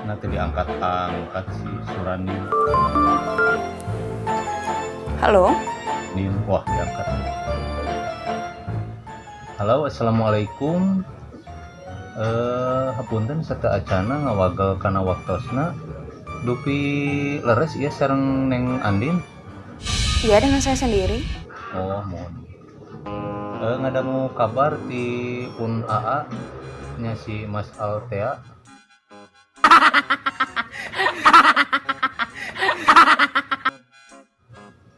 Nanti diangkat-angkat si Surani. Halo? Wah, diangkat. Halo, assalamualaikum. Hapunten serta acana ngawagel kana waktosna. Dupi leres ieu sareng Neng Andin. Iya, dengan saya sendiri. Oh, mohon. Ngadamu kabar ti Pun AA nya si Mas Altea.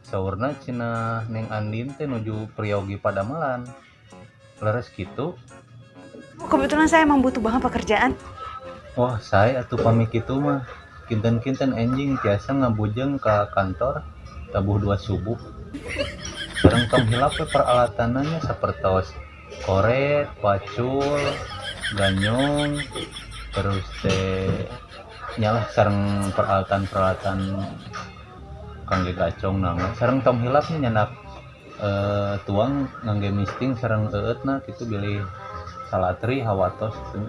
Saurna cina Neng Andin teh nuju Priyogi Padamelan. Leres gitu. Kebetulan saya emang butuh banget pekerjaan. Wah, saya atuh pami kitu mah. Kinten-kinten enjing tiasa ngabujeng ka kantor tabuh 2 subuh. Sareng tong hilap we peralatananya sapertos koret, pacul, ganyong, terus teh nyalah sareng peralatan-peralatan kangge gacong nama. Sareng tong hilap nya nyandak tuang ngangge misting sareng eutna kitu bilih salatri hawatos gitu.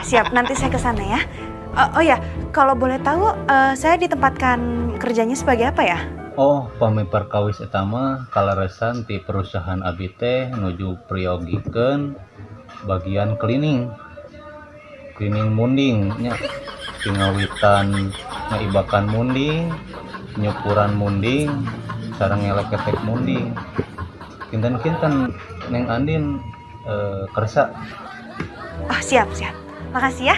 Siap, nanti saya ke sana ya. Oh ya, kalau boleh tahu saya ditempatkan kerjanya sebagai apa ya? Oh, pami perkawis eta mah kaleresan ti perusahaan abi teh nuju priyogikeun bagian cleaning munding nya. Pingawitan ngaibakan munding, nyukuran munding, sareng ngeleketek munding. Kinten-kinten Neng Andin kersa. Oh, siap. Makasih ya.